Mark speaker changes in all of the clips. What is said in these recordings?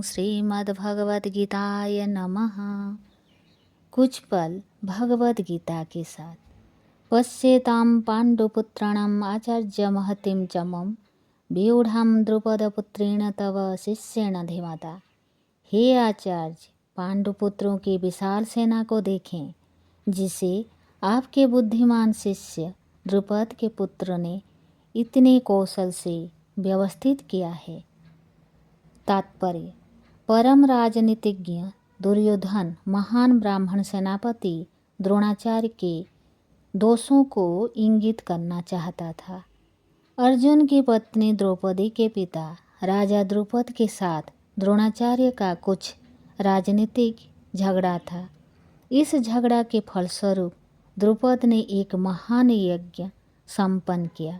Speaker 1: श्रीमद्भगवद्गीताय नमः। कुछ पल भगवद गीता के साथ। पश्येतां पाण्डुपुत्राणाम् आचार्य महतीं च मम व्यूढ़ां द्रुपदपुत्रेण तव शिष्येण धीमता। हे आचार्य, पांडुपुत्रों की विशाल सेना को देखें, जिसे आपके बुद्धिमान शिष्य द्रुपद के पुत्र ने इतने कौशल से व्यवस्थित किया है। तात्पर्य: परम राजनीतिज्ञ दुर्योधन महान ब्राह्मण सेनापति द्रोणाचार्य के दोषों को इंगित करना चाहता था। अर्जुन की पत्नी द्रौपदी के पिता राजा द्रुपद के साथ द्रोणाचार्य का कुछ राजनीतिक झगड़ा था। इस झगड़ा के फलस्वरूप द्रुपद ने एक महान यज्ञ संपन्न किया,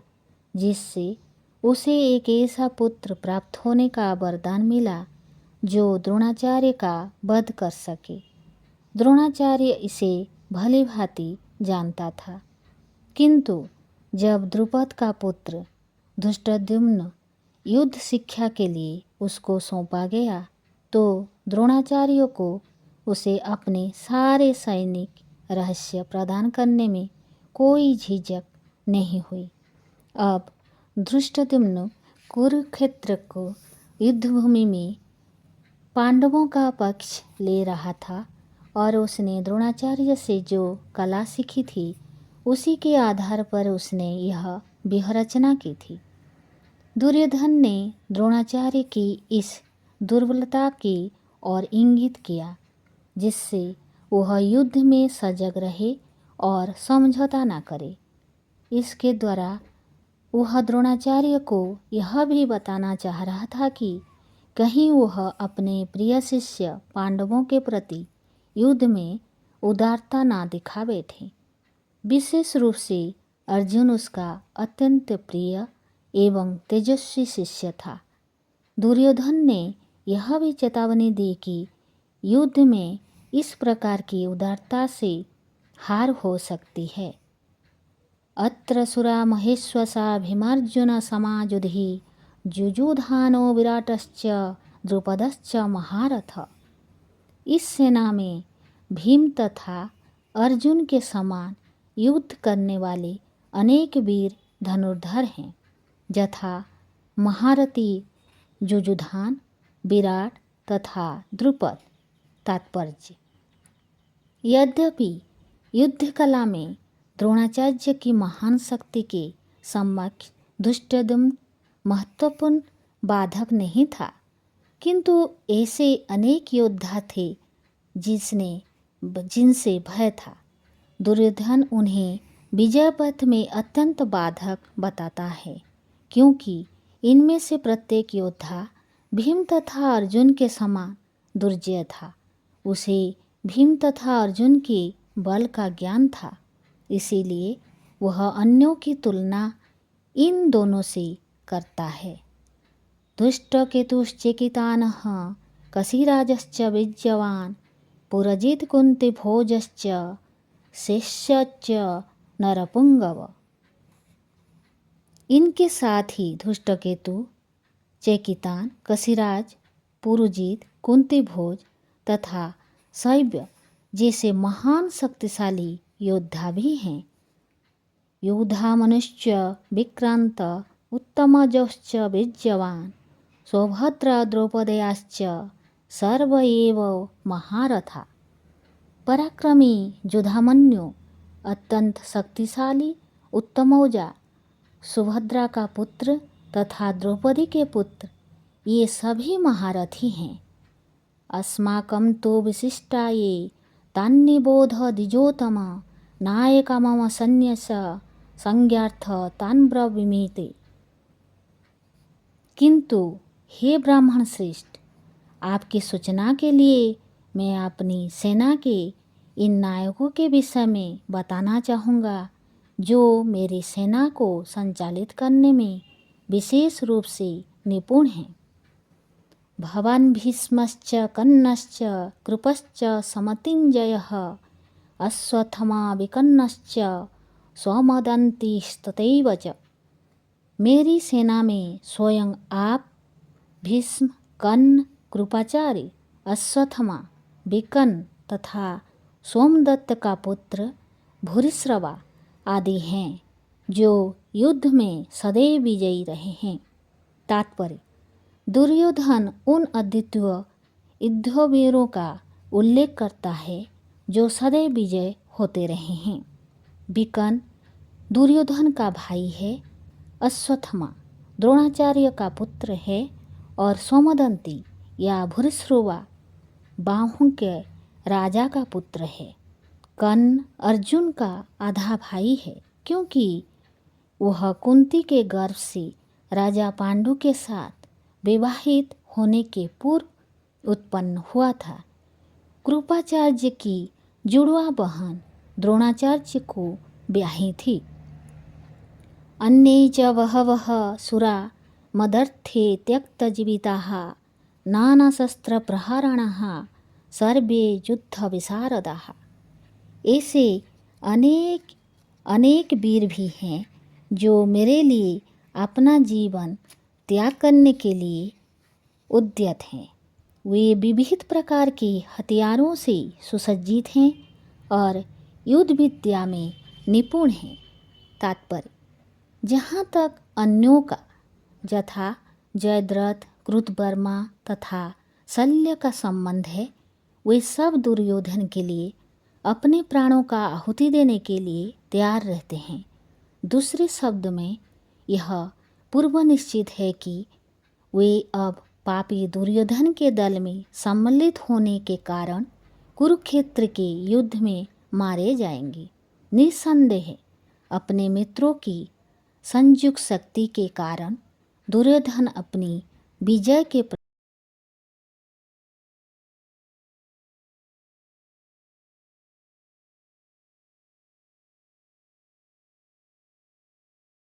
Speaker 1: जिससे उसे एक ऐसा पुत्र प्राप्त होने का वरदान मिला जो द्रोणाचार्य का वध कर सके। द्रोणाचार्य इसे भली भांति जानता था, किंतु जब द्रुपद का पुत्र धृष्टद्युम्न युद्ध शिक्षा के लिए उसको सौंपा गया, तो द्रोणाचार्य को उसे अपने सारे सैनिक रहस्य प्रदान करने में कोई झिझक नहीं हुई। अब धृष्टद्युम्न कुरुक्षेत्र को युद्धभूमि में पांडवों का पक्ष ले रहा था और उसने द्रोणाचार्य से जो कला सीखी थी, उसी के आधार पर उसने यह व्यूहरचना की थी। दुर्योधन ने द्रोणाचार्य की इस दुर्बलता की ओर इंगित किया, जिससे वह युद्ध में सजग रहे और समझौता न करे। इसके द्वारा वह द्रोणाचार्य को यह भी बताना चाह रहा था कि कहीं वह अपने प्रिय शिष्य पांडवों के प्रति युद्ध में उदारता ना दिखा बैठे। विशेष रूप से अर्जुन उसका अत्यंत प्रिय एवं तेजस्वी शिष्य था। दुर्योधन ने यह भी चेतावनी दी कि युद्ध में इस प्रकार की उदारता से हार हो सकती है। अत्र सुरा महेश्वसा भीमार्जुन समायुधि जुजुधानो विराटश्च द्रुपदश्च महारथ। इस सेना में भीम तथा अर्जुन के समान युद्ध करने वाले अनेक वीर धनुर्धर हैं, यथा महारथी जुजुधान, विराट तथा द्रुपद। तात्पर्य: यद्यपि युद्ध कला में द्रोणाचार्य की महान शक्ति के समक्ष धृष्टद्युम्न महत्वपूर्ण बाधक नहीं था, किंतु ऐसे अनेक योद्धा थे जिनसे भय था। दुर्योधन उन्हें विजय पथ में अत्यंत बाधक बताता है, क्योंकि इनमें से प्रत्येक योद्धा भीम तथा अर्जुन के समान दुर्जय था। उसे भीम तथा अर्जुन के बल का ज्ञान था, इसीलिए वह अन्यों की तुलना इन दोनों से करता है। दुष्टकेतुश्चेकितानः कशिराजश्च विज्जवान पुरजित कुन्तिभोजश्च शेष्यश्च नरपुंगव। इनके साथ ही धृष्टकेतु, चेकितान, कशिराज, पुरुजित, कुंतीभोज तथा शैब्य जैसे महान शक्तिशाली योद्धा भी हैं। युधामनुश्च विक्रांत उत्तमजश्च विज्जवान सौभद्रा द्रौपदयाश्च सर्व एव महारथा। पराक्रमी युधामन्यु, अत्यंत शक्तिशाली उत्तमौजा, सुभद्रा का पुत्र तथा द्रौपदी के पुत्र, ये सभी महारथी हैं। अस्माकं तो विशिष्टाये तान्निबोध द्विजोतम नायका मम सन्न्यस संज्ञार्थ तान् ब्रवीमीते। किंतु हे ब्राह्मण श्रेष्ठ, आपकी सूचना के लिए मैं अपनी सेना के इन नायकों के विषय में बताना चाहूँगा, जो मेरी सेना को संचालित करने में विशेष रूप से निपुण हैं। भवान् भीष्मश्च कर्णश्च कृपश्च समतिञ्जयः अश्वत्थामा विकर्णश्च सौमदन्तिस्तथैव च। मेरी सेना में स्वयं आप, भीष्म, कर्ण, कृपाचार्य, अश्वत्थामा, विकर्ण तथा सोमदत्त का पुत्र भूरिश्रवा आदि हैं जो युद्ध में सदैव विजयी रहे हैं। तात्पर्य: दुर्योधन उन अद्वितीय युद्धवीरों का उल्लेख करता है जो सदैव विजय होते रहे हैं। विकर्ण दुर्योधन का भाई है, अश्वत्थामा द्रोणाचार्य का पुत्र है और सोमदंती या भूरिश्रवा बाहुं के राजा का पुत्र है। कर्ण अर्जुन का आधा भाई है क्योंकि वह कुंती के गर्भ से राजा पांडु के साथ विवाहित होने के पूर्व उत्पन्न हुआ था। कृपाचार्य की जुड़वा बहन द्रोणाचार्य को ब्याही थी। अन्ये च बहवः सुरा मदर्थे त्यक्तजीविताः नानाशस्त्रप्रहाराणाः सर्वे युद्धविशारदाः। ऐसे अनेक अनेक वीर भी हैं जो मेरे लिए अपना जीवन त्याग करने के लिए उद्यत हैं। वे विविध प्रकार के हथियारों से सुसज्जित हैं और युद्ध विद्या में निपुण हैं। तात्पर्य: जहाँ तक अन्यों का यथा जयद्रथ, कृतवर्मा तथा शल्य का संबंध है, वे सब दुर्योधन के लिए अपने प्राणों का आहुति देने के लिए तैयार रहते हैं। दूसरे शब्द में यह पूर्व निश्चित है कि वे अब पापी दुर्योधन के दल में सम्मिलित होने के कारण कुरुक्षेत्र के युद्ध में मारे जाएंगे। निस्संदेह अपने मित्रों की संयुक्त शक्ति के कारण दुर्योधन अपनी विजय के